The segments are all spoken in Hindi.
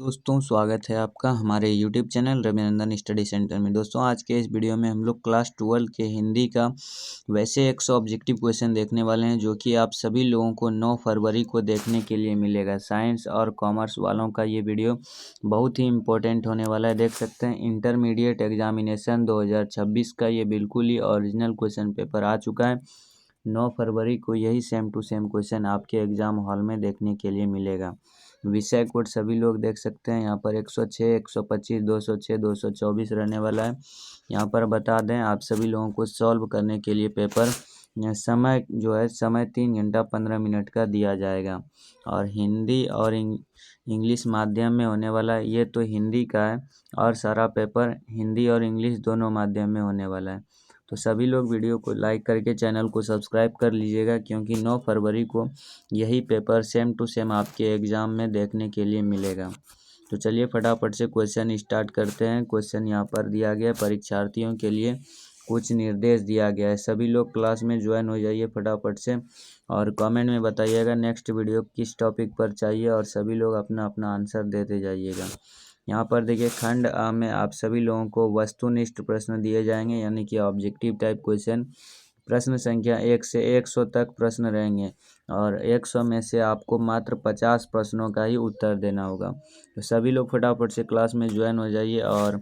दोस्तों स्वागत है आपका हमारे YouTube channel Ravinandan study centre में। दोस्तों आज के इस वीडियो में हम लोग क्लास 12 के हिंदी का वैसे 100 ऑब्जेक्टिव क्वेश्चन देखने वाले हैं, जो कि आप सभी लोगों को 9 फरवरी को देखने के लिए मिलेगा। साइंस और कॉमर्स वालों का ये वीडियो बहुत ही इम्पोर्टेंट होने वाला है। देख सकते हैं इंटरमीडिएट एग्जामिनेशन 2026 का ये बिल्कुल ही ओरिजिनल क्वेश्चन पेपर आ चुका है। 9 फरवरी को यही सेम टू सेम क्वेश्चन आपके एग्ज़ाम हॉल में देखने के लिए मिलेगा। विषय कोड सभी लोग देख सकते हैं यहाँ पर 106, 125, 206, 224 रहने वाला है। यहाँ पर बता दें आप सभी लोगों को सॉल्व करने के लिए पेपर समय जो है 3 घंटा 15 मिनट का दिया जाएगा। और हिंदी और इंग्लिश माध्यम में होने वाला है। ये तो हिंदी का है और सारा पेपर हिंदी और इंग्लिश दोनों माध्यम में होने वाला है। तो सभी लोग वीडियो को लाइक करके चैनल को सब्सक्राइब कर लीजिएगा, क्योंकि 9 फरवरी को यही पेपर सेम टू सेम आपके एग्ज़ाम में देखने के लिए मिलेगा। तो चलिए फटाफट से क्वेश्चन स्टार्ट करते हैं। क्वेश्चन यहाँ पर दिया गया परीक्षार्थियों के लिए कुछ निर्देश दिया गया है। सभी लोग क्लास में ज्वाइन हो जाइए फटाफट से और कमेंट में बताइएगा नेक्स्ट वीडियो किस टॉपिक पर चाहिए, और सभी लोग अपना अपना आंसर देते जाइएगा। यहाँ पर देखिए खंड आ में आप सभी लोगों को वस्तुनिष्ठ प्रश्न दिए जाएंगे, यानी कि ऑब्जेक्टिव टाइप क्वेश्चन। प्रश्न संख्या 1 से 100 तक प्रश्न रहेंगे और 100 में से आपको मात्र 50 प्रश्नों का ही उत्तर देना होगा। तो सभी लोग फटाफट से क्लास में ज्वाइन हो जाइए और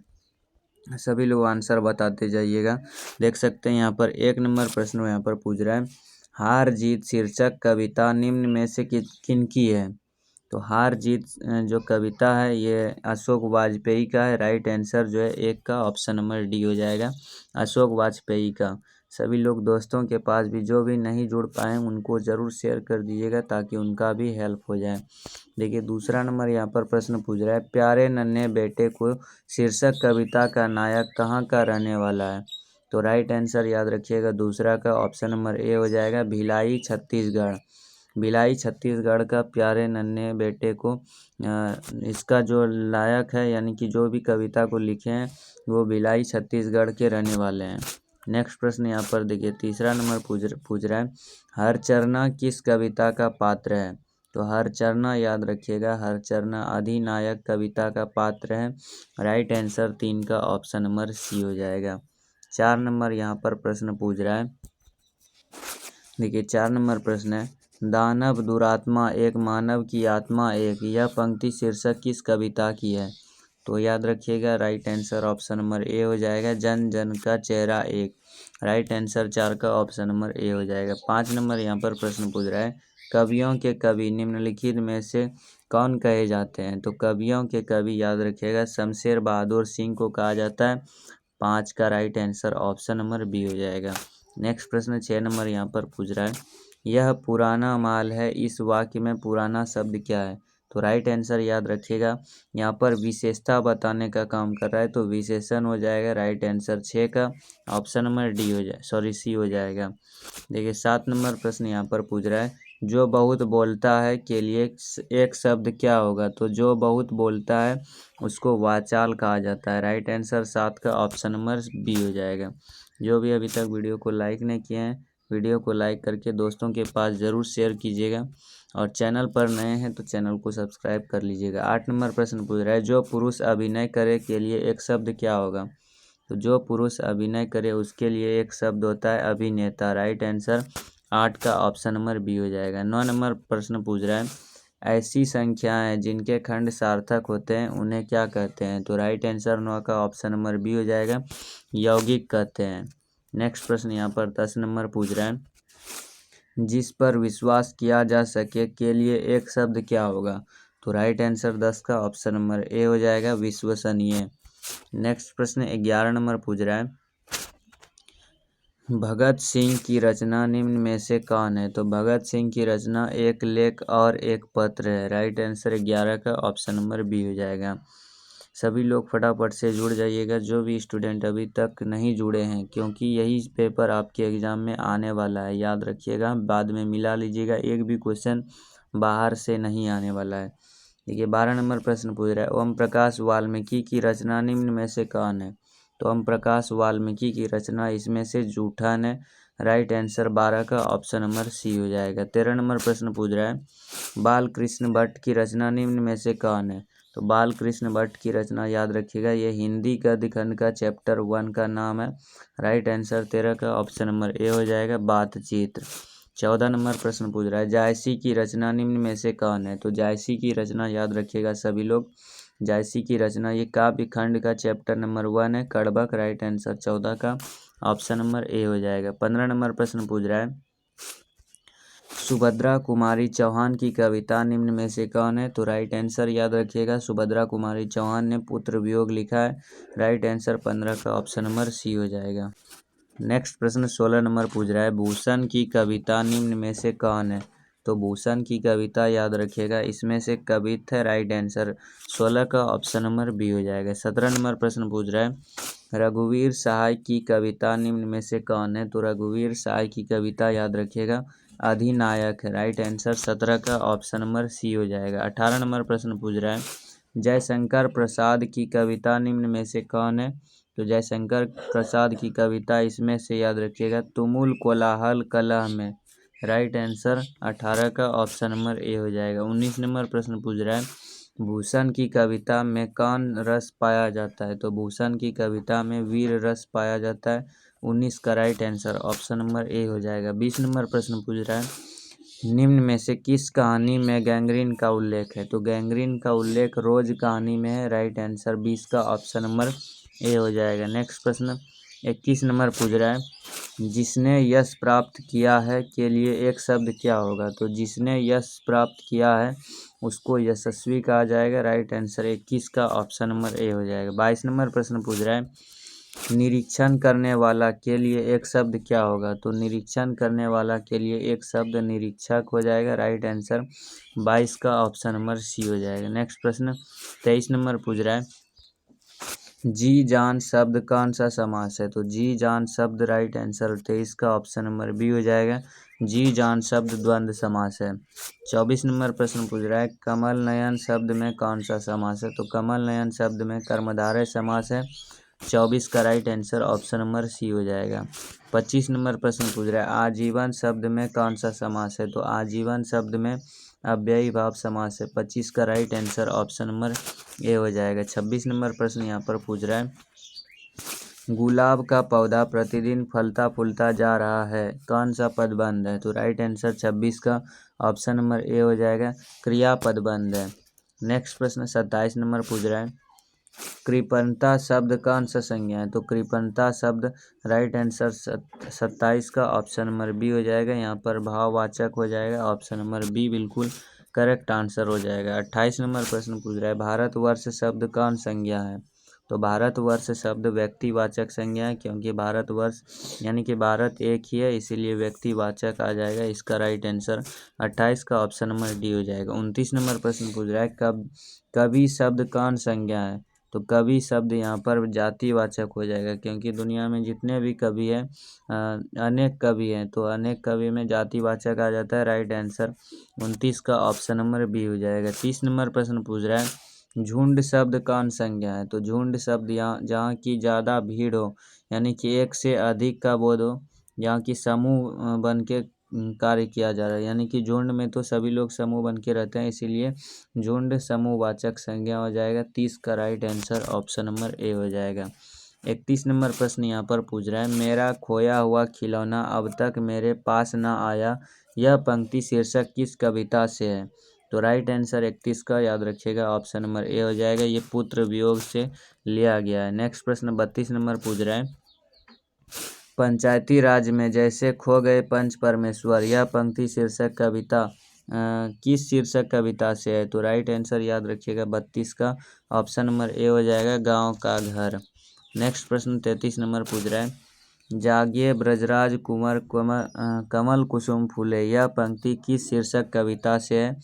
सभी लोग आंसर बताते जाइएगा। देख सकते हैं यहाँ पर 1 नंबर प्रश्न यहाँ पर पूछ रहा है, हार जीत शीर्षक कविता निम्न में से किन की है। तो हार जीत जो कविता है ये अशोक वाजपेयी का है। राइट आंसर जो है 1 का ऑप्शन नंबर डी हो जाएगा, अशोक वाजपेयी का। सभी लोग दोस्तों के पास भी जो भी नहीं जुड़ पाए उनको ज़रूर शेयर कर दीजिएगा ताकि उनका भी हेल्प हो जाए। देखिए दूसरा नंबर यहाँ पर प्रश्न पूछ रहा है, प्यारे नन्हे बेटे को शीर्षक कविता का नायक कहाँ का रहने वाला है। तो राइट आंसर याद रखिएगा दूसरा का ऑप्शन नंबर ए हो जाएगा, भिलाई छत्तीसगढ़। भिलाई छत्तीसगढ़ का प्यारे नन्हे बेटे को इसका जो लायक है, यानी कि जो भी कविता को लिखे हैं वो भिलाई छत्तीसगढ़ के रहने वाले हैं। नेक्स्ट प्रश्न यहाँ पर देखिए तीसरा नंबर पूछ रहा है, हरचरना किस कविता का पात्र है। तो हरचरना याद रखिएगा, हरचरना अधिनायक कविता का पात्र है। राइट आंसर 3 का ऑप्शन नंबर सी हो जाएगा। 4 नंबर यहाँ पर प्रश्न पूछ रहा है, देखिए 4 नंबर प्रश्न है, दानव दुरात्मा एक मानव की आत्मा एक, यह पंक्ति शीर्षक किस कविता की है। तो याद रखिएगा right answer option number A हो जाएगा, जन जन का चेहरा एक। राइट आंसर 4 का ऑप्शन नंबर ए हो जाएगा। 5 नंबर यहाँ पर प्रश्न पूछ रहा है, कवियों के कवि निम्नलिखित में से कौन कहे जाते हैं। तो कवियों के कवि याद रखिएगा शमशेर बहादुर सिंह को कहा जाता है। 5 का right answer option number B हो जाएगा। नेक्स्ट प्रश्न 6 नंबर यहाँ पर पूछ रहा है, यह पुराना माल है, इस वाक्य में पुराना शब्द क्या है। तो राइट आंसर याद रखिएगा यहाँ पर विशेषता बताने का काम कर रहा है, तो विशेषण हो जाएगा। राइट आंसर 6 का ऑप्शन नंबर डी हो जाए सी हो जाएगा। देखिए 7 नंबर प्रश्न यहाँ पर पूछ रहा है, जो बहुत बोलता है के लिए एक शब्द क्या होगा। तो जो बहुत बोलता है उसको वाचाल कहा जाता है। राइट आंसर 7 का ऑप्शन नंबर बी हो जाएगा। जो भी अभी तक वीडियो को लाइक नहीं किए हैं, वीडियो को लाइक करके दोस्तों के पास ज़रूर शेयर कीजिएगा, और चैनल पर नए हैं तो चैनल को सब्सक्राइब कर लीजिएगा। 8 नंबर प्रश्न पूछ रहा है, जो पुरुष अभिनय करे के लिए एक शब्द क्या होगा। तो जो पुरुष अभिनय करे उसके लिए एक शब्द होता है अभिनेता। राइट आंसर 8 का ऑप्शन नंबर बी हो जाएगा। 9 नंबर प्रश्न पूछ रहा है, ऐसी संख्याएं जिनके खंड सार्थक होते हैं उन्हें क्या कहते हैं। तो राइट आंसर 9 का ऑप्शन नंबर बी हो जाएगा, यौगिक कहते हैं। नेक्स्ट प्रश्न यहाँ पर 10 नंबर पूछ रहा है, जिस पर विश्वास किया जा सके के लिए एक शब्द क्या होगा। तो राइट आंसर 10 का ऑप्शन नंबर ए हो जाएगा, विश्वसनीय। नेक्स्ट प्रश्न 11 नंबर पूछ रहा है, भगत सिंह की रचना निम्न में से कौन है। तो भगत सिंह की रचना एक लेख और एक पत्र है। राइट आंसर 11 का ऑप्शन नंबर बी हो जाएगा। सभी लोग फटाफट से जुड़ जाइएगा, जो भी स्टूडेंट अभी तक नहीं जुड़े हैं, क्योंकि यही पेपर आपके एग्ज़ाम में आने वाला है। याद रखिएगा, बाद में मिला लीजिएगा, एक भी क्वेश्चन बाहर से नहीं आने वाला है। देखिए 12 नंबर प्रश्न पूछ रहा है, ओम प्रकाश वाल्मीकि की रचना निम्न में से कौन है। तो ओम प्रकाश वाल्मीकि की रचना इसमें से जूठन है। राइट आंसर 12 का ऑप्शन नंबर सी हो जाएगा। 13 नंबर प्रश्न पूछ रहा है, बाल कृष्ण भट्ट की रचना निम्न में से कौन है। तो बाल कृष्ण भट्ट की रचना याद रखिएगा, ये हिंदी गद्य खंड का चैप्टर 1 का नाम है। राइट आंसर 13 का ऑप्शन नंबर ए हो जाएगा, बातचीत। 14 नंबर प्रश्न पूछ रहा है, जायसी की रचना निम्न में से कौन है? तो जायसी की रचना याद रखिएगा सभी लोग, जायसी की रचना ये काव्य खंड का चैप्टर नंबर 1 है, कड़बक। राइट आंसर 14 का ऑप्शन नंबर ए हो जाएगा। 15 नंबर प्रश्न पूछ रहा है, सुभद्रा कुमारी चौहान की कविता निम्न में से कौन है? तो राइट आंसर याद रखिएगा, सुभद्रा कुमारी चौहान ने पुत्र वियोग लिखा है। राइट आंसर 15 का ऑप्शन नंबर सी हो जाएगा। नेक्स्ट प्रश्न 16 नंबर पूछ रहा है, भूषण की कविता निम्न में से कौन है? तो भूषण की कविता याद रखिएगा, इसमें से कवित है। राइट आंसर 16 का ऑप्शन नंबर बी हो जाएगा। 17 नंबर प्रश्न पूछ रहा है, रघुवीर सहाय की कविता निम्न में से कौन है? तो रघुवीर सहाय की कविता याद रखिएगा, अधिनायक है। राइट आंसर 17 का ऑप्शन नंबर सी हो जाएगा। 18 नंबर प्रश्न पूछ रहा है, जयशंकर प्रसाद की कविता निम्न में से कौन है? तो जयशंकर प्रसाद की कविता इसमें से याद रखिएगा, तुमुल कोलाहल कलह में। राइट आंसर 18 का ऑप्शन नंबर ए हो जाएगा। 19 नंबर प्रश्न पूछ रहा है, भूषण की कविता में कौन रस पाया जाता है? तो भूषण की कविता में वीर रस पाया जाता है। 19 का right answer option number A हो जाएगा। 20 नंबर प्रश्न पूछ रहा है, निम्न में से किस कहानी में गैंग्रीन का उल्लेख है? तो गैंग्रीन का उल्लेख रोज कहानी में है। राइट आंसर 20 का ऑप्शन नंबर ए हो जाएगा। नेक्स्ट प्रश्न 21 नंबर पूछ रहा है, जिसने यश प्राप्त किया है के लिए एक शब्द क्या होगा? तो जिसने यश प्राप्त किया है उसको यशस्वी कहा जाएगा। राइट आंसर 21 का ऑप्शन नंबर ए हो जाएगा। 22 नंबर प्रश्न पूछ रहा है, निरीक्षण करने वाला के लिए एक शब्द क्या होगा? तो निरीक्षण करने वाला के लिए एक शब्द निरीक्षक हो जाएगा। राइट आंसर 22 का ऑप्शन नंबर सी हो जाएगा। नेक्स्ट प्रश्न 23 नंबर पूछ रहा है, जी जान शब्द कौन सा समास है? तो जी जान शब्द राइट आंसर 23 का ऑप्शन नंबर बी हो जाएगा, जी जान शब्द द्वंद्व समास है। 24 नंबर प्रश्न पूछ रहा है, कमल नयन शब्द में कौन सा समास है? तो कमल नयन शब्द में कर्मधारय समास है। 24 का right answer option number C हो जाएगा। 25 नंबर प्रश्न पूछ रहा है, आजीवन शब्द में कौन सा समास है? तो आजीवन शब्द में अव्ययी भाव समास है। 25 का right answer option number A हो जाएगा। 26 नंबर प्रश्न यहाँ पर पूछ रहा है, गुलाब का पौधा प्रतिदिन फलता फूलता जा रहा है, कौन सा पदबंध है? तो राइट आंसर 26 का ऑप्शन नंबर ए हो जाएगा, क्रिया पदबंध है। नेक्स्ट प्रश्न 27 नंबर पूछ रहा है, कृपणता शब्द कौन सा संज्ञा है? तो कृपणता शब्द राइट आंसर 27 का ऑप्शन नंबर बी हो जाएगा, यहाँ पर भाववाचक हो जाएगा। ऑप्शन नंबर बी बिल्कुल करेक्ट आंसर हो जाएगा। 28 नंबर प्रश्न पूछ रहा है, भारतवर्ष शब्द कौन संज्ञा है? तो भारतवर्ष शब्द व्यक्तिवाचक संज्ञा है, क्योंकि भारतवर्ष यानी कि भारत एक ही है, इसीलिए व्यक्तिवाचक आ जाएगा। इसका राइट आंसर 28 का ऑप्शन नंबर डी हो जाएगा। 29 नंबर प्रश्न पूछ रहा है, कवि शब्द कौन संज्ञा है? तो कवि शब्द यहाँ पर जातिवाचक हो जाएगा, क्योंकि दुनिया में जितने भी कवि हैं अनेक कवि हैं, तो अनेक कवि में जातिवाचक आ जाता है। राइट आंसर 29 का ऑप्शन नंबर बी हो जाएगा। 30 नंबर प्रश्न पूछ रहा है, झुंड शब्द कौन संज्ञा है? तो झुंड शब्द यहाँ जहाँ की ज़्यादा भीड़ हो, यानी कि एक से अधिक का बोध हो, यहाँ की समूह बन के कार्य किया जा रहा है, यानी कि झुंड में तो सभी लोग समूह बन के रहते हैं, इसीलिए झुंड समूहवाचक संज्ञा हो जाएगा। 30 का right answer option number A हो जाएगा। 31 नंबर प्रश्न यहाँ पर पूछ रहा है, मेरा खोया हुआ खिलौना अब तक मेरे पास ना आया, यह पंक्ति शीर्षक किस कविता से है? तो राइट आंसर 31 का याद रखिएगा, ऑप्शन नंबर ए हो जाएगा, ये पुत्र वियोग से लिया गया है। नेक्स्ट प्रश्न 32 नंबर पूछ रहा है, पंचायती राज में जैसे खो गए पंच परमेश्वर, यह पंक्ति शीर्षक कविता किस शीर्षक कविता से है? तो राइट आंसर याद रखिएगा 32 का ऑप्शन नंबर ए हो जाएगा, गांव का घर। नेक्स्ट प्रश्न 33 नंबर पूछ रहा है, जागिए ब्रजराज कुंवर कमल कुसुम फूले, यह पंक्ति किस शीर्षक कविता से है?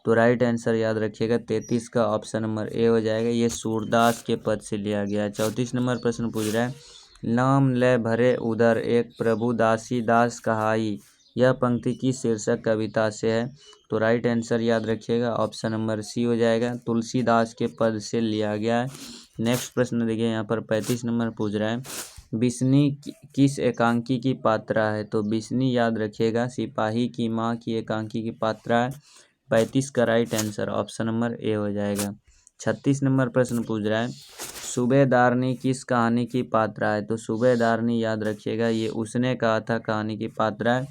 तो राइट आंसर याद रखिएगा 33 का ऑप्शन नंबर ए हो जाएगा, ये सूरदास के पद से लिया गया है। 34 नंबर प्रश्न पूछ रहा है, नाम ले भरे उदर एक प्रभु दासी दास कहाई, यह पंक्ति किस शीर्षक कविता से है? तो राइट आंसर याद रखिएगा ऑप्शन नंबर सी हो जाएगा, तुलसीदास के पद से लिया गया है। नेक्स्ट प्रश्न देखिए यहाँ पर 35 नंबर पूछ रहा है, बिस्नी किस एकांकी की पात्रा है? तो बिस्नी याद रखिएगा सिपाही की माँ की एकांकी की पात्रा है। 35 का right answer option number A हो जाएगा। 36 नंबर प्रश्न पूछ रहा है सूबेदारनी किस कहानी की पात्रा है। तो सूबेदारनी याद रखिएगा ये उसने कहा था कहानी की पात्रा है।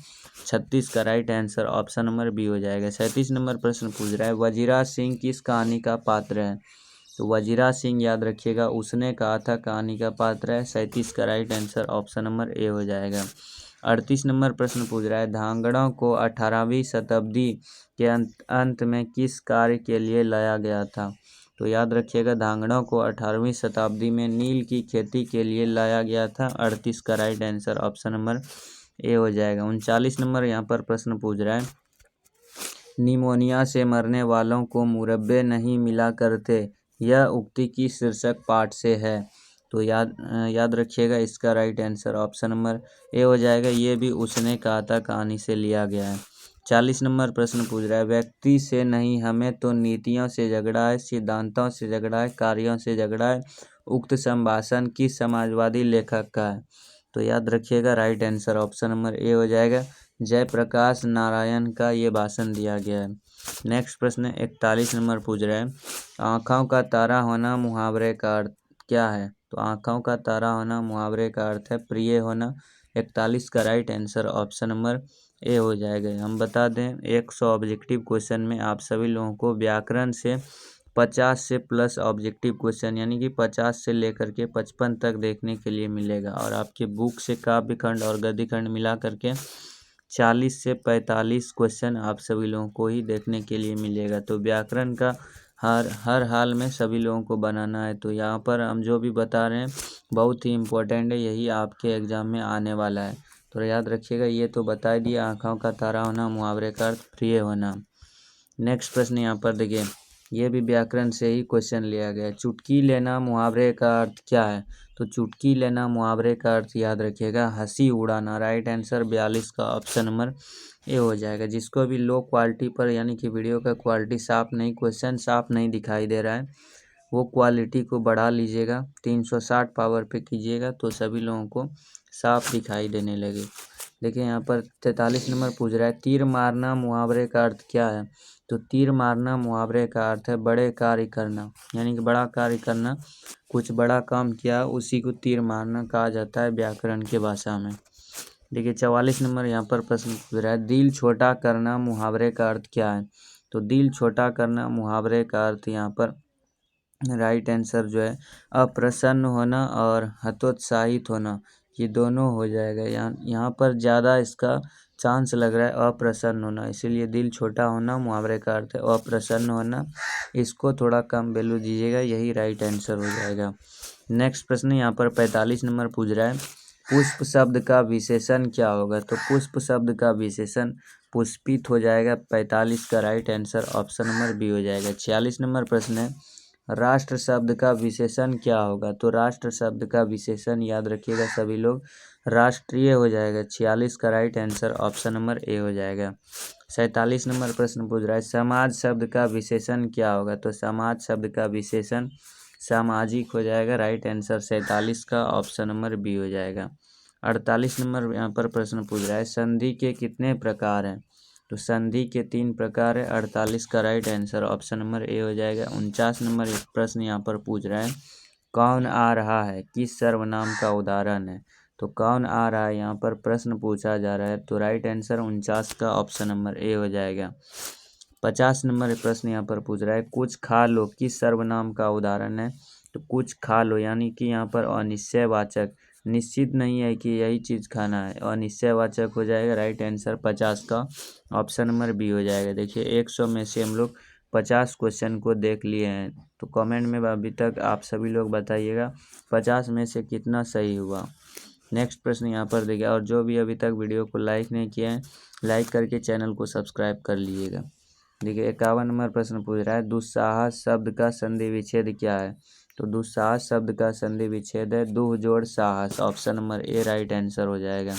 36 का right answer option number B हो जाएगा। 37 नंबर प्रश्न पूछ रहा है वजीरा सिंह किस कहानी का पात्र है। तो वजीरा सिंह याद रखिएगा उसने कहा था कहानी का पात्र है। 37 का right answer option number A हो जाएगा। 38 नंबर प्रश्न पूछ रहा है धांगड़ों को 18वीं शताब्दी के अंत में किस कार्य के लिए लाया गया था। तो याद रखिएगा धांगड़ों को 18वीं शताब्दी में नील की खेती के लिए लाया गया था। 38 का right answer option number A हो जाएगा। 39 नंबर यहाँ पर प्रश्न पूछ रहा है निमोनिया से मरने वालों को मुरब्बे नहीं मिला करते, यह उक्ति की शीर्षक पाठ से है। तो याद रखिएगा इसका right answer option number A हो जाएगा। ये भी उसने कहा था कहानी से लिया गया है। 40 नंबर प्रश्न पूछ रहा है व्यक्ति से नहीं हमें तो नीतियों से झगड़ा है, सिद्धांतों से झगड़ा है, कार्यों से झगड़ा है। उक्त संभाषण किस समाजवादी लेखक का है। तो याद रखिएगा right answer option number A हो जाएगा। जयप्रकाश नारायण का ये भाषण दिया गया है। नेक्स्ट प्रश्न 41 नंबर पूछ रहा है आँखों का तारा होना मुहावरे का अर्थ क्या है। तो आँखों का तारा होना मुहावरे का अर्थ है प्रिय होना। 41 का right answer option number A हो जाएगा। हम बता दें 100 ऑब्जेक्टिव क्वेश्चन में आप सभी लोगों को व्याकरण से 50 से प्लस ऑब्जेक्टिव क्वेश्चन यानी कि 50 से लेकर के 55 तक देखने के लिए मिलेगा। और आपके बुक से काव्य खंड और गद्य खंड मिला करके 40 से 45 क्वेश्चन आप सभी लोगों को ही देखने के लिए मिलेगा। तो व्याकरण का हर हाल में सभी लोगों को बनाना है। तो यहाँ पर हम जो भी बता रहे हैं बहुत ही इम्पोर्टेंट है, यही आपके एग्जाम में आने वाला है। तो याद रखिएगा ये तो बता दिया आँखों का तारा होना मुहावरे का अर्थ प्रिय होना। नेक्स्ट प्रश्न यहाँ पर देखिए ये भी व्याकरण से ही क्वेश्चन लिया गया है चुटकी लेना मुहावरे का अर्थ क्या है। तो चुटकी लेना मुहावरे का अर्थ याद रखिएगा हंसी उड़ाना। राइट आंसर 42 का ऑप्शन नंबर ए हो जाएगा। जिसको भी लो क्वालिटी पर यानी कि वीडियो का क्वालिटी साफ नहीं, क्वेश्चन साफ नहीं दिखाई दे रहा है, वो क्वालिटी को बढ़ा लीजिएगा 360 पावर पे कीजिएगा तो सभी लोगों को साफ दिखाई देने लगे। देखिए यहाँ पर 43 नंबर पूछ रहा है तीर मारना मुहावरे का अर्थ क्या है। तो तीर मारना मुहावरे का अर्थ है बड़े कार्य करना यानी कि बड़ा कार्य करना, कुछ बड़ा काम किया उसी को तीर मारना कहा जाता है व्याकरण के भाषा में। देखिए 44 नंबर यहाँ पर प्रश्न पूछ रहा है दिल छोटा करना मुहावरे का अर्थ क्या है। तो दिल छोटा करना मुहावरे का अर्थ यहाँ पर राइट आंसर जो है अप्रसन्न होना और हतोत्साहित होना, ये दोनों हो जाएगा। यहाँ पर ज़्यादा इसका चांस लग रहा है अप्रसन्न होना, इसीलिए दिल छोटा होना मुहावरे का अर्थ है अप्रसन्न होना। इसको थोड़ा कम वैल्यू दीजिएगा, यही राइट आंसर हो जाएगा। नेक्स्ट प्रश्न यहाँ पर 45 नंबर पूछ रहा है पुष्प शब्द का विशेषण क्या होगा। तो पुष्प शब्द का विशेषण पुष्पित हो जाएगा। 45 का right answer option number B हो जाएगा। 46 नंबर प्रश्न है राष्ट्र शब्द का विशेषण क्या होगा। तो राष्ट्र शब्द का विशेषण याद रखिएगा सभी लोग राष्ट्रीय हो जाएगा। 46 का right answer option number A हो जाएगा। 47 नंबर प्रश्न पूछ रहा है समाज शब्द का विशेषण क्या होगा। तो समाज शब्द का विशेषण सामाजिक हो जाएगा। राइट आंसर 47 का ऑप्शन नंबर बी हो जाएगा। 48 नंबर यहाँ पर प्रश्न पूछ रहा है संधि के कितने प्रकार हैं। तो संधि के 3 प्रकार है। 48 का right answer option number A हो जाएगा। 49 नंबर प्रश्न यहाँ पर पूछ रहा है कौन आ रहा है किस सर्वनाम का उदाहरण है। तो कौन आ रहा है यहाँ पर प्रश्न पूछा जा रहा है। तो राइट आंसर 49 का ऑप्शन नंबर ए हो जाएगा। 50 नंबर प्रश्न यहाँ पर पूछ रहा है कुछ खा लो किस सर्वनाम का उदाहरण है। तो कुछ खा लो यानी कि यहाँ पर अनिश्चयवाचक, निश्चित नहीं है कि यही चीज़ खाना है, अनिश्चयवाचक हो जाएगा। राइट आंसर 50 का ऑप्शन नंबर बी हो जाएगा। देखिए 100 में से हम लोग 50 क्वेश्चन को देख लिए हैं, तो कमेंट में अभी तक आप सभी लोग बताइएगा 50 में से कितना सही हुआ। नेक्स्ट प्रश्न यहाँ पर देखिए और जो भी अभी तक वीडियो को लाइक नहीं किए हैं लाइक करके चैनल को सब्सक्राइब कर लीजिएगा। देखिए 51 नंबर प्रश्न पूछ रहा है दुस्साहस शब्द का संधि विच्छेद क्या है। तो दुस्साहस शब्द का संधि विच्छेद है दुह जोड़ साहस। Option number A right answer हो जाएगा।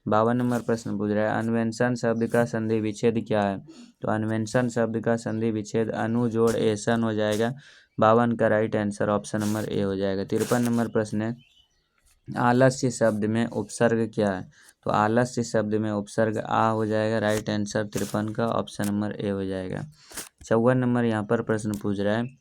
52 नंबर प्रश्न पूछ रहा है अन्वेषण शब्द का संधि विच्छेद क्या है। तो अन्वेषण शब्द का संधि विच्छेद अनु जोड़ एसन हो जाएगा। 52 का right answer option number A हो जाएगा। 53 नंबर प्रश्न है आलस्य शब्द में उपसर्ग क्या है। तो आलस्य शब्द में उपसर्ग आ हो जाएगा। राइट आंसर 53 का ऑप्शन नंबर ए हो जाएगा। 54 नंबर यहाँ पर प्रश्न पूछ रहा है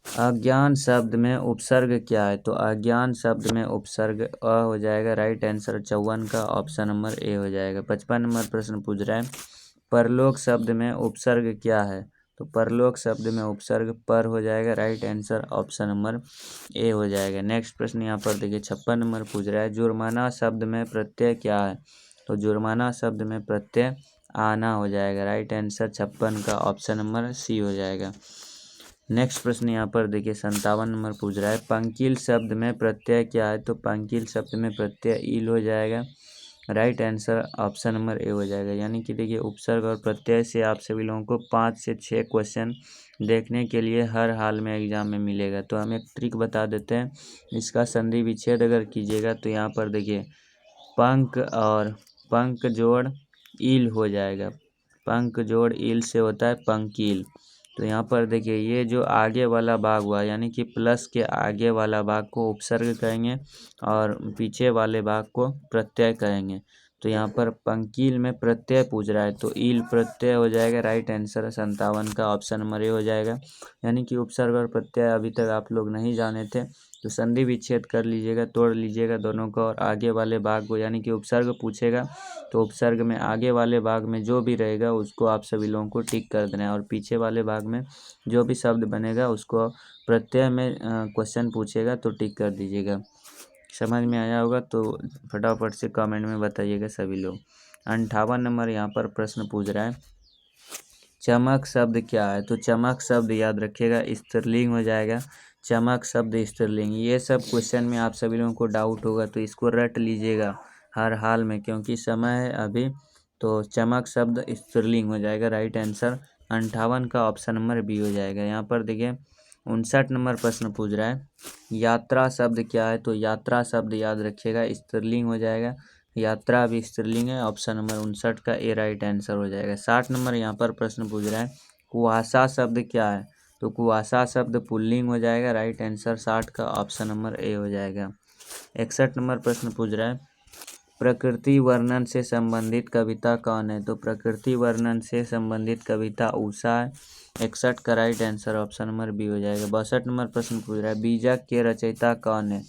अज्ञान शब्द में उपसर्ग क्या है? तो अज्ञान शब्द में उपसर्ग अ हो जाएगा। राइट आंसर 54 का ऑप्शन नंबर ए हो जाएगा। 55 नंबर प्रश्न पूछ रहा है, परलोक शब्द में उपसर्ग क्या है? तो परलोक शब्द में उपसर्ग पर हो जाएगा। Right answer option number A हो जाएगा। नेक्स्ट प्रश्न यहाँ पर देखिए 56 नंबर पूछ रहा है, जुर्माना शब्द में प्रत्यय क्या है? तो जुर्माना शब्द में प्रत्यय आना हो जाएगा। राइट आंसर 56 का ऑप्शन नंबर सी हो जाएगा। नेक्स्ट प्रश्न यहाँ पर देखिए 57 नंबर पूछ रहा है, पंकिल शब्द में प्रत्यय क्या है? तो पंकिल शब्द में प्रत्यय ईल हो जाएगा। Right answer option number A हो जाएगा। यानी कि देखिए उपसर्ग और प्रत्यय से आप सभी लोगों को 5 से 6 क्वेश्चन देखने के लिए हर हाल में एग्जाम में मिलेगा। तो हम एक ट्रिक बता देते हैं, इसका संधि विच्छेद अगर कीजिएगा तो यहाँ पर देखिए पंक और पंक जोड़ ईल हो जाएगा। पंक जोड़ ईल से होता है पंकील। तो यहाँ पर देखिए ये जो आगे वाला भाग हुआ यानी कि प्लस के आगे वाला भाग को उपसर्ग कहेंगे और पीछे वाले भाग को प्रत्यय कहेंगे। तो यहाँ पर पंकील में प्रत्यय पूछ रहा है तो ईल प्रत्यय हो जाएगा। राइट आंसर 57 का ऑप्शन नंबर ए हो जाएगा। यानी कि उपसर्ग और प्रत्यय अभी तक आप लोग नहीं जाने थे, तो संधि विच्छेद कर लीजिएगा, तोड़ लीजिएगा दोनों को, और आगे वाले भाग को यानी कि उपसर्ग पूछेगा तो उपसर्ग में आगे वाले भाग में जो भी रहेगा उसको आप सभी लोगों को टिक कर देना है, और पीछे वाले भाग में जो भी शब्द बनेगा उसको प्रत्यय में क्वेश्चन पूछेगा तो टिक कर दीजिएगा। समझ में आया होगा तो फटाफट से कमेंट में बताइएगा सभी लोग। 58 नंबर यहाँ पर प्रश्न पूछ रहा है, चमक शब्द क्या है? तो चमक शब्द याद रखिएगा स्त्रीलिंग हो जाएगा। चमक शब्द स्त्रीलिंग, ये सब क्वेश्चन में आप सभी लोगों को डाउट होगा तो इसको रट लीजिएगा हर हाल में, क्योंकि समय है अभी। तो चमक शब्द स्त्रीलिंग हो जाएगा। राइट आंसर 58 का ऑप्शन नंबर बी हो जाएगा। यहाँ पर देखिए 59 नंबर प्रश्न पूछ रहा है, यात्रा शब्द क्या है? तो यात्रा शब्द याद रखिएगा स्त्रीलिंग हो जाएगा। यात्रा भी स्त्रीलिंग है। ऑप्शन नंबर 59 का ए राइट आंसर हो जाएगा। 60 नंबर यहाँ पर प्रश्न पूछ रहा है, कुहासा शब्द क्या है? तो कुहासा शब्द पुल्लिंग हो जाएगा। राइट आंसर 60 का ऑप्शन नंबर ए हो जाएगा। 61 नंबर प्रश्न पूछ रहा है, प्रकृति वर्णन से संबंधित कविता कौन है? तो प्रकृति वर्णन से संबंधित कविता उषा है। 61 का right answer option number B हो जाएगा। 62 नंबर प्रश्न पूछ रहा है, बीजक के रचयिता कौन है?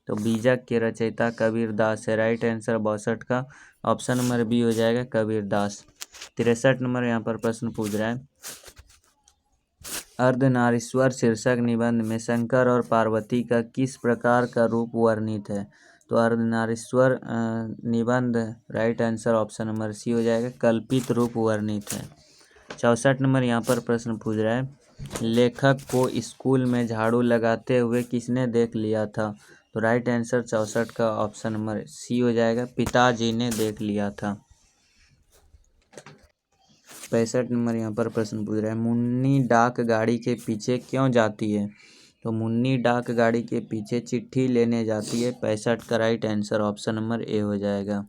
तो बीजक के रचयिता कबीर दास है। राइट आंसर 62 का ऑप्शन नंबर बी हो जाएगा, कबीर दास। 63 नंबर यहाँ पर प्रश्न पूछ रहा है, अर्धनारीश्वर शीर्षक निबंध में शंकर और पार्वती का किस प्रकार का रूप वर्णित है? तो अर्धनारीश्वर निबंध right answer option number C हो जाएगा, कल्पित रूप वर्णित है। 64 नंबर यहाँ पर प्रश्न पूछ रहा है, लेखक को स्कूल में झाड़ू लगाते हुए किसने देख लिया था? तो राइट आंसर 64 का ऑप्शन नंबर सी हो जाएगा, पिताजी ने देख लिया था। 65 नंबर यहाँ पर प्रश्न पूछ रहा है, मुन्नी डाक गाड़ी के पीछे क्यों जाती है? तो मुन्नी डाक गाड़ी के पीछे चिट्ठी लेने जाती है। 65 का right answer option number A हो जाएगा।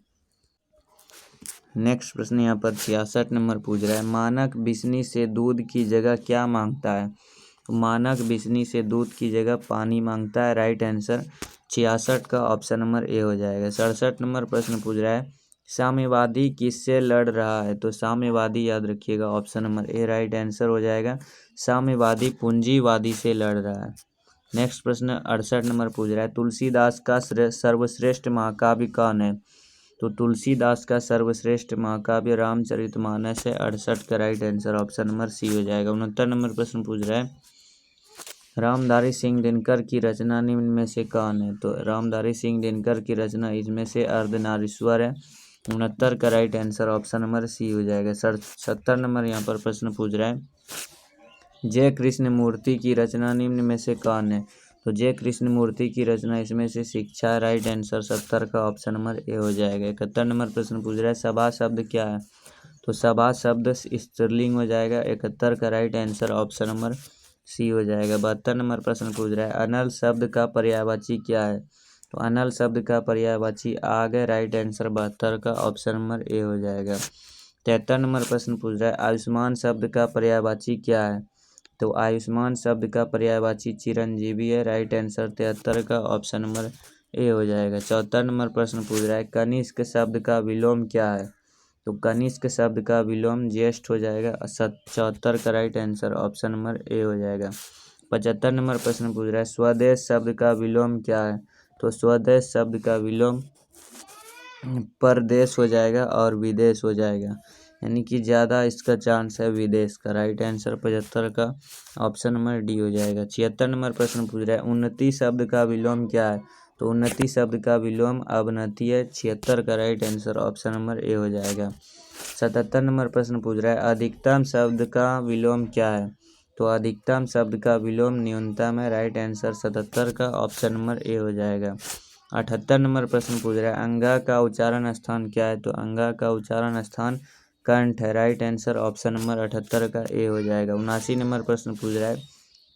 नेक्स्ट प्रश्न यहाँ पर 66 नंबर पूछ रहा है, मानक बिस्नी से दूध की जगह क्या मांगता है? तो मानक बिस्नी से दूध की जगह पानी मांगता है। राइट आंसर 66 का ऑप्शन नंबर ए हो जाएगा। 67 नंबर प्रश्न पूछ रहा है, साम्यवादी किससे लड़ रहा है? तो साम्यवादी याद रखिएगा option number A right answer हो जाएगा, साम्यवादी पूंजीवादी से लड़ रहा है। नेक्स्ट प्रश्न 68 नंबर पूछ रहा है, तुलसीदास का सर्वश्रेष्ठ महाकाव्य कौन है? तो तुलसीदास का सर्वश्रेष्ठ महाकाव्य रामचरितमानस है। 68 का right answer option number C हो जाएगा। 69 नंबर प्रश्न पूछ रहा है, रामधारी सिंह दिनकर की रचना निम्न में से कौन है? तो रामधारी सिंह दिनकर की रचना इसमें से अर्धनारीश्वर है। 69 का right answer option number C हो जाएगा। 70 नंबर यहाँ पर प्रश्न पूछ रहा है, जय कृष्ण मूर्ति की रचना निम्न में से कौन है? तो जय कृष्ण मूर्ति की रचना इसमें से शिक्षा। राइट आंसर 70 का ऑप्शन नंबर ए हो जाएगा। 71 नंबर प्रश्न पूछ रहा है, सभा शब्द क्या है? तो सभा शब्द स्त्रीलिंग हो जाएगा। 71 का right answer option number C हो जाएगा। 72 नंबर प्रश्न पूछ रहा है, अनल शब्द का पर्यायवाची क्या है? तो अनल शब्द का पर्यायवाची आग है। राइट आंसर 72 का ऑप्शन नंबर ए हो जाएगा। 73 नंबर प्रश्न पूछ रहा है, आयुष्मान शब्द का पर्यायवाची क्या है? तो आयुष्मान शब्द का पर्यायवाची चिरंजीवी है। राइट आंसर 73 का ऑप्शन नंबर ए हो जाएगा। 74 नंबर प्रश्न पूछ रहा है, कनिष्क शब्द का विलोम क्या है? तो कनिष्क शब्द का विलोम ज्येष्ठ हो जाएगा। 74 का right answer option number A हो जाएगा। 75 नंबर प्रश्न पूछ रहा है स्वदेश शब्द का विलोम क्या है। तो स्वदेश शब्द का विलोम परदेश हो जाएगा और विदेश हो जाएगा, यानी कि ज़्यादा इसका चांस है विदेश का। राइट आंसर 75 का ऑप्शन नंबर डी हो जाएगा। 76 नंबर प्रश्न पूछ रहा है उन्नति शब्द का विलोम क्या है। तो उन्नति शब्द का विलोम अवनति है। 76 का right answer option number A हो जाएगा। 77 नंबर प्रश्न पूछ रहा है अधिकतम शब्द का विलोम क्या है। तो अधिकतम शब्द का विलोम न्यूनतम है। राइट आंसर 77 का ऑप्शन नंबर ए हो जाएगा। 78 नंबर प्रश्न पूछ रहा है अंगा का उच्चारण स्थान क्या है। तो अंगा का उच्चारण स्थान कंठ है। राइट आंसर ऑप्शन नंबर 78 का ए हो जाएगा। 79 नंबर प्रश्न पूछ रहा है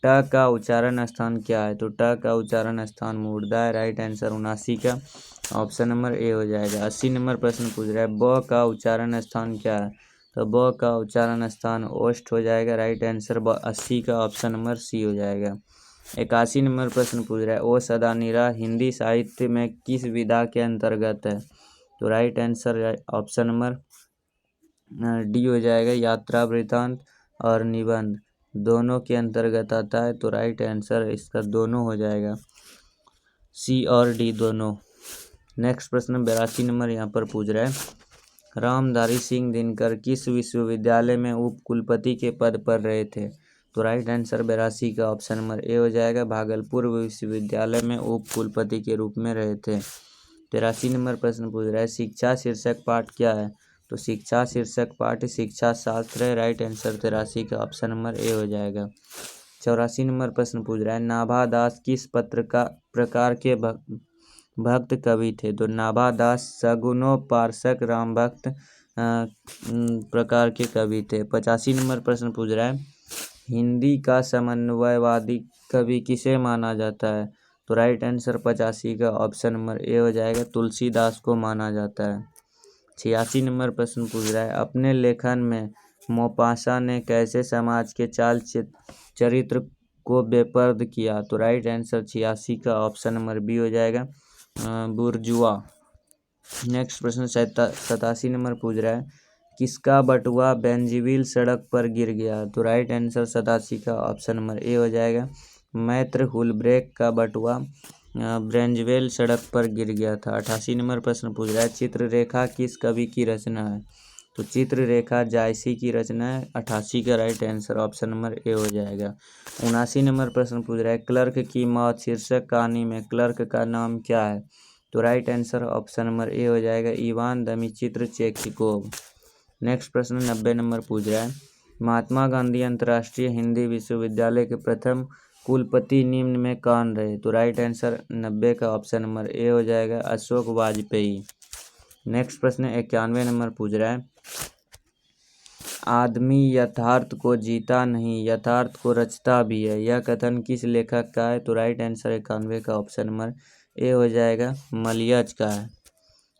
ट का उच्चारण स्थान क्या है। तो ट का उच्चारण स्थान मूर्धा है। राइट आंसर 79 का ऑप्शन नंबर ए हो जाएगा। 80 नंबर प्रश्न पूछ रहा है ब का उच्चारण स्थान क्या है। तो ब का उच्चारण स्थान ओष्ठ हो जाएगा। राइट आंसर 80 का ऑप्शन नंबर सी हो जाएगा। 81 नंबर प्रश्न पूछ रहा है ओ सदा निरा हिंदी साहित्य में किस विधा के अंतर्गत है। तो right answer option number D हो जाएगा। यात्रा वृत्तांत और निबंध दोनों के अंतर्गत आता है। तो राइट आंसर इसका दोनों हो जाएगा, सी और डी दोनों। नेक्स्ट प्रश्न 82 नंबर यहाँ पर पूछ रहा है रामधारी सिंह दिनकर किस विश्वविद्यालय में उप कुलपति के पद पर रहे थे। तो राइट आंसर 82 का ऑप्शन नंबर ए हो जाएगा। भागलपुर विश्वविद्यालय में उप कुलपति के रूप में रहे थे। 83 नंबर प्रश्न पूछ रहा है शिक्षा शीर्षक पाठ क्या है। तो शिक्षा शीर्षक पाठ शिक्षा शास्त्र है। राइट आंसर 83 का ऑप्शन नंबर ए हो जाएगा। 84 नंबर प्रश्न पूछ रहा है नाभा दास किस प्रकार के भक्त कवि थे। तो नाभा दास सगुणोपासक राम भक्त प्रकार के कवि थे। 85 नंबर प्रश्न पूछ रहा है हिंदी का समन्वयवादी कवि किसे माना जाता है। तो राइट आंसर 85 का ऑप्शन नंबर ए हो जाएगा। तुलसीदास को माना जाता है। 86 नंबर प्रश्न पूछ रहा है अपने लेखन में मोपासा ने कैसे समाज के चाल चरित्र को बेपर्द किया। तो राइट आंसर 86 का ऑप्शन नंबर बी हो जाएगा, बुर्जुआ। नेक्स्ट प्रश्न 87 नंबर पूछ रहा है किसका बटुआ बेंजीविल सड़क पर गिर गया। तो राइट आंसर 87 का ऑप्शन नंबर ए हो जाएगा। मैत्र हुलब्रेक का बटुआ ब्रेंजवेल सड़क पर गिर गया था। 88 नंबर प्रश्न पूछ रहा है चित्ररेखा किस कवि की रचना है। तो चित्ररेखा जायसी की रचना है। 88 का right answer option number A हो जाएगा। 79 नंबर प्रश्न पूछ रहा है क्लर्क की मौत शीर्षक कहानी में क्लर्क का नाम क्या है। तो right answer option number A हो जाएगा, इवान दमिचित्र चेखोव। नेक्स्ट प्रश्न 90 नंबर पूछ रहा है महात्मा गांधी अंतर्राष्ट्रीय हिंदी विश्वविद्यालय के प्रथम कुलपति निम्न में कौन रहे। तो राइट आंसर 90 का ऑप्शन नंबर ए हो जाएगा, अशोक वाजपेयी। नेक्स्ट प्रश्न 91 नंबर पूछ रहा है आदमी यथार्थ को जीता नहीं यथार्थ को रचता भी है, यह कथन किस लेखक का है। तो राइट आंसर 91 का ऑप्शन नंबर ए हो जाएगा, मलियज का है।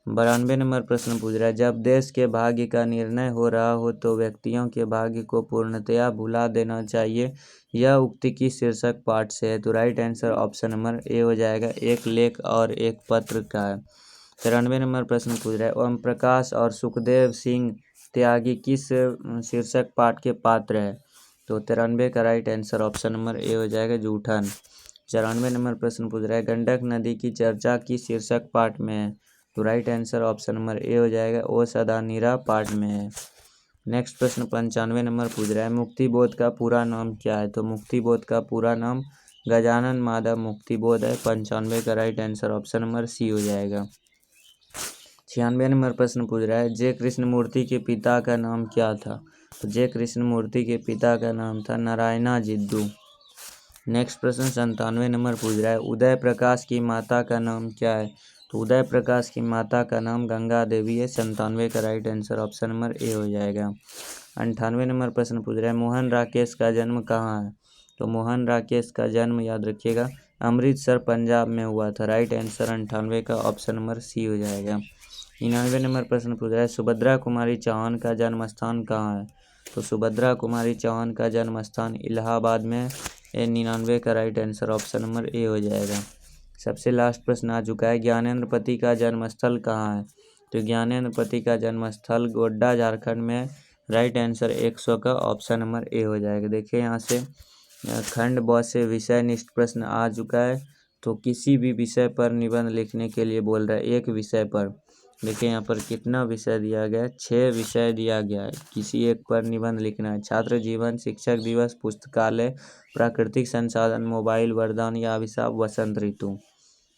92 नंबर प्रश्न पूछ रहा है जब देश के भाग्य का निर्णय हो रहा हो तो व्यक्तियों के भाग्य को पूर्णतया भुला देना चाहिए, यह उक्ति की शीर्षक पाठ से है। तो right answer option number A हो जाएगा, एक लेख और एक पत्र का है। 93 नंबर प्रश्न पूछ रहा है ओम प्रकाश और सुखदेव सिंह त्यागी किस शीर्षक पाठ के पात्र है। तो 93 का right answer option number A हो जाएगा, जूठन। 94 नंबर प्रश्न पूछ रहा है गंडक नदी की चर्चा किस शीर्षक पाठ में है। तो right answer option number A हो जाएगा, ओ सदा नीरा पाठ में है। नेक्स्ट प्रश्न 95 नंबर पूछ रहा है मुक्तिबोध का पूरा नाम क्या है। तो मुक्तिबोध का पूरा नाम गजानन माधव मुक्तिबोध है। 95 का right answer option number C हो जाएगा। 96 नंबर प्रश्न पूछ रहा है जे कृष्णमूर्ति के पिता का नाम क्या था। तो जे कृष्णमूर्ति के पिता का नाम था नारायणा जिद्दू। नेक्स्ट प्रश्न 97 नंबर पूछ रहा है उदय प्रकाश की माता का नाम क्या है। तो उदय प्रकाश की माता का नाम गंगा देवी है। 97 का right answer option number A हो जाएगा। 98 नंबर प्रश्न पूछ रहा है मोहन राकेश का जन्म कहाँ है। तो मोहन राकेश का जन्म याद रखिएगा अमृतसर पंजाब में हुआ था। राइट आंसर 98 का ऑप्शन नंबर सी हो जाएगा। 99 नंबर प्रश्न पूछ रहा है सुभद्रा कुमारी चौहान का जन्म स्थान कहाँ है। तो सुभद्रा कुमारी चौहान का जन्म स्थान इलाहाबाद में। 99 का right answer option number A हो जाएगा। सबसे लास्ट प्रश्न आ चुका है ज्ञानेंद्र पति का जन्मस्थल कहाँ है। तो ज्ञानेंद्र पति का जन्मस्थल गोड्डा झारखंड में। राइट आंसर 100 का ऑप्शन नंबर ए हो जाएगा। देखिए यहाँ से खंड ब से विषय निष्ठ प्रश्न आ चुका है। तो किसी भी विषय पर निबंध लिखने के लिए बोल रहा है, एक विषय पर। देखिए यहाँ पर कितना विषय दिया गया है, 6 विषय दिया गया है, किसी एक पर निबंध लिखना है। छात्र जीवन, शिक्षक दिवस, पुस्तकालय, प्राकृतिक संसाधन, मोबाइल, वरदान या अभिशाप, वसंत ऋतु,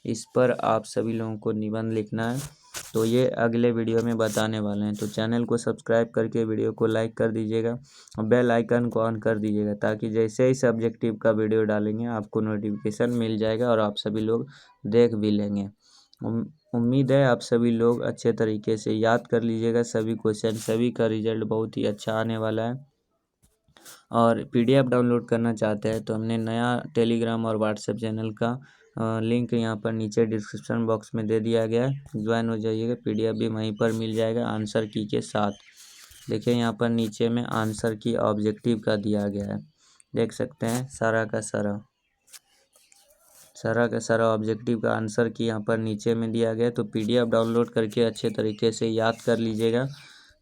इस पर आप सभी लोगों को निबंध लिखना है। तो ये अगले वीडियो में बताने वाले हैं। तो चैनल को सब्सक्राइब करके वीडियो को लाइक कर दीजिएगा और बेल आइकन को ऑन कर दीजिएगा, ताकि जैसे ही सब्जेक्टिव का वीडियो डालेंगे आपको नोटिफिकेशन मिल जाएगा और आप सभी लोग देख भी लेंगे। उम्मीद है आप सभी लोग अच्छे तरीके से याद कर लीजिएगा सभी क्वेश्चन। सभी का रिजल्ट बहुत ही अच्छा आने वाला है। और PDF डाउनलोड करना चाहते हैं तो हमने नया टेलीग्राम और व्हाट्सएप चैनल का लिंक यहाँ पर नीचे डिस्क्रिप्शन बॉक्स में दे दिया गया है, ज्वाइन हो जाइएगा। PDF भी वहीं पर मिल जाएगा आंसर की के साथ। देखिए यहाँ पर नीचे में आंसर की ऑब्जेक्टिव का दिया गया है, देख सकते हैं सारा का सारा ऑब्जेक्टिव का आंसर की यहाँ पर नीचे में दिया गया है। तो PDF डाउनलोड करके अच्छे तरीके से याद कर लीजिएगा।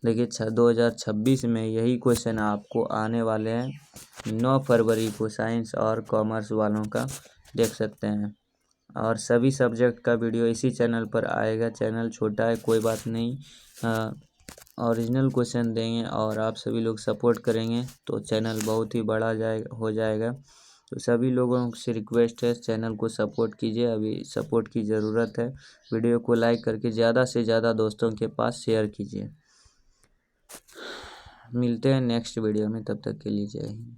देखिए 2026 में यही क्वेश्चन आपको आने वाले हैं 9 फरवरी को, साइंस और कॉमर्स वालों का, देख सकते हैं। और सभी सब्जेक्ट का वीडियो इसी चैनल पर आएगा। चैनल छोटा है कोई बात नहीं, ओरिजिनल क्वेश्चन देंगे और आप सभी लोग सपोर्ट करेंगे तो चैनल बहुत ही बड़ा हो जाएगा। तो सभी लोगों से रिक्वेस्ट है, चैनल को सपोर्ट कीजिए, अभी सपोर्ट की ज़रूरत है। वीडियो को लाइक करके ज़्यादा से ज़्यादा दोस्तों के पास शेयर कीजिए। मिलते हैं नेक्स्ट वीडियो में, तब तक के लिए जय हिंद।